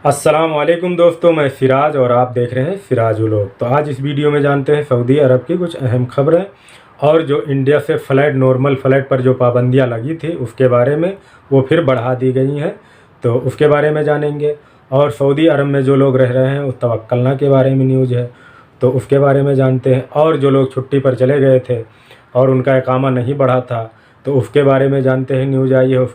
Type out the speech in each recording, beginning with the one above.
अस्सलाम वालेकुम दोस्तों, मैं सिराज और आप देख रहे हैं सिराज व्लॉग। तो आज इस वीडियो में जानते हैं सऊदी अरब की कुछ अहम खबरें और जो इंडिया से फ़्लाइट नॉर्मल फ़्लाइट पर जो पाबंदियां लगी थी उसके बारे में, वो फिर बढ़ा दी गई हैं तो उसके बारे में जानेंगे। और सऊदी अरब में जो लोग रह रहे हैं उस तवक्कलना के बारे में न्यूज़ है तो उसके बारे में जानते हैं। और जो लोग छुट्टी पर चले गए थे और उनका इकामा नहीं बढ़ा था तो उसके बारे में जानते हैं, न्यूज़ आई है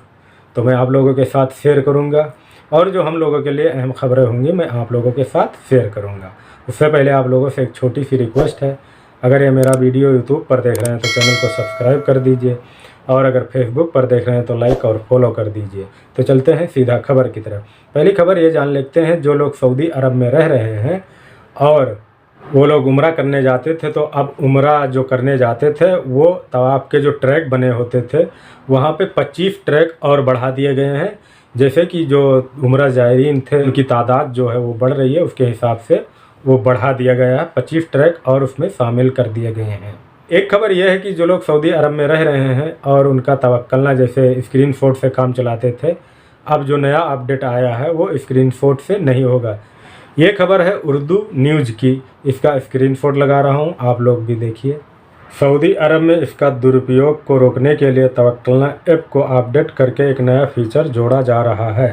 तो मैं आप लोगों के साथ शेयर करूँगा। और जो हम लोगों के लिए अहम खबरें होंगी मैं आप लोगों के साथ शेयर करूंगा। उससे पहले आप लोगों से एक छोटी सी रिक्वेस्ट है, अगर ये मेरा वीडियो यूट्यूब पर देख रहे हैं तो चैनल को सब्सक्राइब कर दीजिए और अगर फेसबुक पर देख रहे हैं तो लाइक और फॉलो कर दीजिए। तो चलते हैं सीधा खबर की तरफ। पहली खबर ये जान लेते हैं, जो लोग सऊदी अरब में रह रहे हैं और वो लोग उम्रा करने जाते थे तो अब उम्रा जो करने जाते थे वो तवाफ़ के जो ट्रैक बने होते थे वहाँ पे 25 ट्रैक और बढ़ा दिए गए हैं। जैसे कि जो उम्रा ज़ायरीन थे उनकी तादाद जो है वो बढ़ रही है, उसके हिसाब से वो बढ़ा दिया गया है, 25 ट्रैक और उसमें शामिल कर दिए गए हैं। एक खबर यह है कि जो लोग सऊदी अरब में रह रहे हैं और उनका तवक्कलना जैसे स्क्रीनशॉट से काम चलाते थे, अब जो नया अपडेट आया है वो स्क्रीनशॉट से नहीं होगा। ये खबर है उर्दू न्यूज़ की, इसका स्क्रीनशॉट लगा रहा हूँ, आप लोग भी देखिए। सऊदी अरब में इसका दुरुपयोग को रोकने के लिए तवक्कलना ऐप को अपडेट करके एक नया फीचर जोड़ा जा रहा है।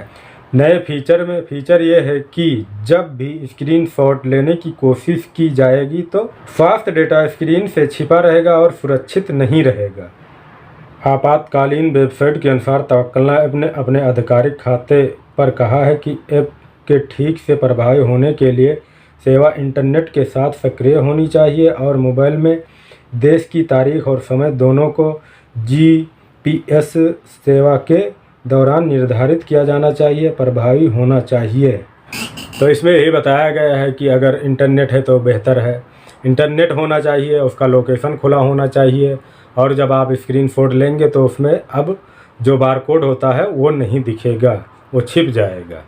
नए फीचर में फीचर ये है कि जब भी स्क्रीनशॉट लेने की कोशिश की जाएगी तो स्वास्थ्य डेटा स्क्रीन से छिपा रहेगा और सुरक्षित नहीं रहेगा। आपातकालीन वेबसाइट के अनुसार तवक्कलना ऐप ने अपने आधिकारिक खाते पर कहा है कि ऐप के ठीक से प्रभावी होने के लिए सेवा इंटरनेट के साथ सक्रिय होनी चाहिए और मोबाइल में देश की तारीख और समय दोनों को जीपीएस सेवा के दौरान निर्धारित किया जाना चाहिए, प्रभावी होना चाहिए। तो इसमें यही बताया गया है कि अगर इंटरनेट है तो बेहतर है, इंटरनेट होना चाहिए, उसका लोकेशन खुला होना चाहिए और जब आप स्क्रीनशॉट लेंगे तो उसमें अब जो बारकोड होता है वो नहीं दिखेगा, वो छिप जाएगा।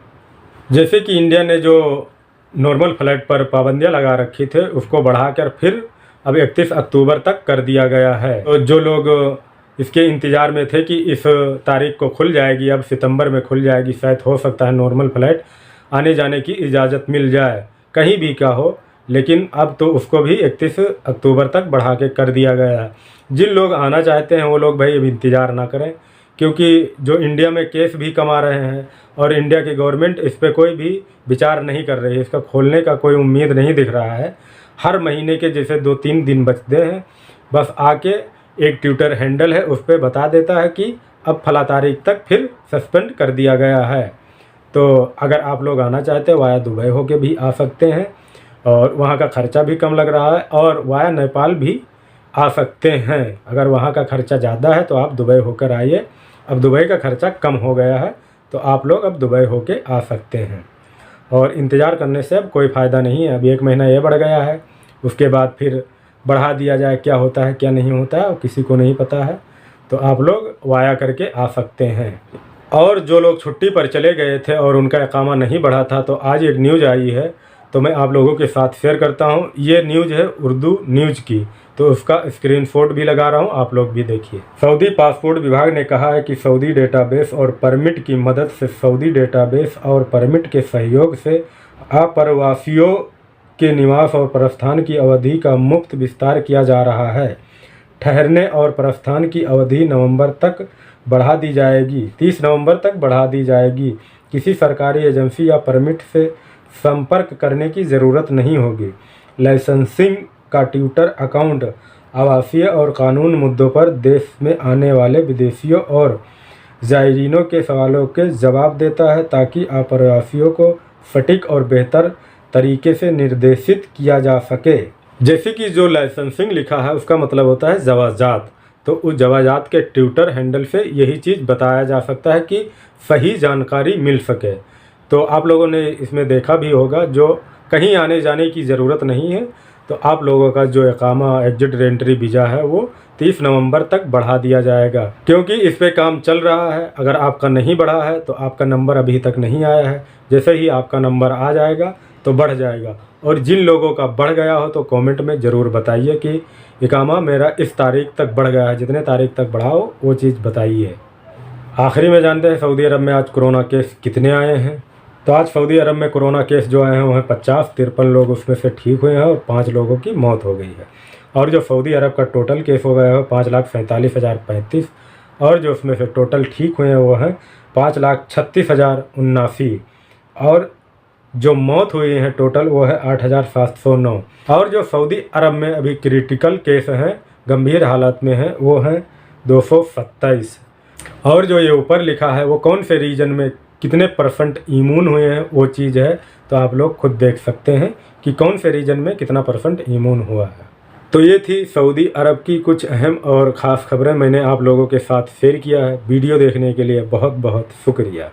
जैसे कि इंडिया ने जो नॉर्मल फ़्लाइट पर पाबंदियां लगा रखी थे उसको बढ़ाकर फिर अब 31 अक्टूबर तक कर दिया गया है। तो जो लोग इसके इंतज़ार में थे कि इस तारीख को खुल जाएगी, अब सितंबर में खुल जाएगी, शायद हो सकता है नॉर्मल फ़्लाइट आने जाने की इजाज़त मिल जाए कहीं भी का हो, लेकिन अब तो उसको भी 31 अक्टूबर तक बढ़ा के कर दिया गया है। जिन लोग आना चाहते हैं वो लोग भाई अब इंतज़ार ना करें, क्योंकि जो इंडिया में केस भी कमा रहे हैं और इंडिया की गवर्नमेंट इस पर कोई भी विचार नहीं कर रही है, इसका खोलने का कोई उम्मीद नहीं दिख रहा है। हर महीने के जैसे 2-3 दिन बचते हैं, बस आके एक ट्विटर हैंडल है उस पर बता देता है कि अब फला तारीख तक फिर सस्पेंड कर दिया गया है। तो अगर आप लोग आना चाहते हैं वाया दुबई होके भी आ सकते हैं और वहाँ का ख़र्चा भी कम लग रहा है, और वाया नेपाल भी आ सकते हैं। अगर वहाँ का ख़र्चा ज़्यादा है तो आप दुबई होकर आइए, अब दुबई का ख़र्चा कम हो गया है तो आप लोग अब दुबई होके आ सकते हैं। और इंतज़ार करने से अब कोई फ़ायदा नहीं है, अब 1 महीना ये बढ़ गया है, उसके बाद फिर बढ़ा दिया जाए, क्या होता है क्या नहीं होता है और किसी को नहीं पता है। तो आप लोग वाया करके आ सकते हैं। और जो लोग छुट्टी पर चले गए थे और उनका इकामा नहीं बढ़ा था तो आज एक न्यूज़ आई है तो मैं आप लोगों के साथ शेयर करता हूँ। ये न्यूज़ है उर्दू न्यूज़ की, तो उसका स्क्रीनशॉट भी लगा रहा हूँ, आप लोग भी देखिए। सऊदी पासपोर्ट विभाग ने कहा है कि सऊदी डेटाबेस और परमिट की मदद से सऊदी डेटाबेस और परमिट के सहयोग से अप्रवासियों के निवास और प्रस्थान की अवधि का मुफ्त विस्तार किया जा रहा है। ठहरने और प्रस्थान की अवधि नवंबर तक बढ़ा दी जाएगी, 30 नवंबर तक बढ़ा दी जाएगी। किसी सरकारी एजेंसी या परमिट से संपर्क करने की ज़रूरत नहीं होगी। लाइसेंसिंग का ट्विटर अकाउंट आवासीय और कानून मुद्दों पर देश में आने वाले विदेशियों और ज़ायरीनों के सवालों के जवाब देता है ताकि अप्रवासियों को सटीक और बेहतर तरीके से निर्देशित किया जा सके। जैसे कि जो लाइसेंसिंग लिखा है उसका मतलब होता है जवाजात, तो उस जवाजात के ट्विटर हैंडल से यही चीज़ बताया जा सकता है कि सही जानकारी मिल सके। तो आप लोगों ने इसमें देखा भी होगा, जो कहीं आने जाने की ज़रूरत नहीं है तो आप लोगों का जो इकामा एग्जिट रेंट्री वीज़ा है वो 30 नवंबर तक बढ़ा दिया जाएगा, क्योंकि इस पे काम चल रहा है। अगर आपका नहीं बढ़ा है तो आपका नंबर अभी तक नहीं आया है, जैसे ही आपका नंबर आ जाएगा तो बढ़ जाएगा। और जिन लोगों का बढ़ गया हो तो कमेंट में ज़रूर बताइए कि इकामा मेरा इस तारीख तक बढ़ गया है, जितने तारीख तक बढ़ा हो वो चीज़ बताइए। आखिरी में जानते हैं सऊदी अरब में आज कोरोना केस कितने आए हैं। तो आज सऊदी अरब में कोरोना केस जो आए हैं वो हैं 53 लोग उसमें से ठीक हुए हैं और 5 लोगों की मौत हो गई है। और जो सऊदी अरब का टोटल केस हो गया है 5,47,035 और जो उसमें से टोटल ठीक हुए हैं वो हैं 5,36,079 और जो मौत हुई है टोटल वो है 8,709। और जो सऊदी अरब में अभी क्रिटिकल केस हैं, गंभीर हालत में हैं, वो हैं 227। और जो ये ऊपर लिखा है वो कौन से रीजन में कितने % इम्यून हुए हैं वो चीज़ है, तो आप लोग खुद देख सकते हैं कि कौन से रीजन में कितना % इम्यून हुआ है। तो ये थी सऊदी अरब की कुछ अहम और ख़ास खबरें मैंने आप लोगों के साथ शेयर किया है। वीडियो देखने के लिए बहुत बहुत शुक्रिया।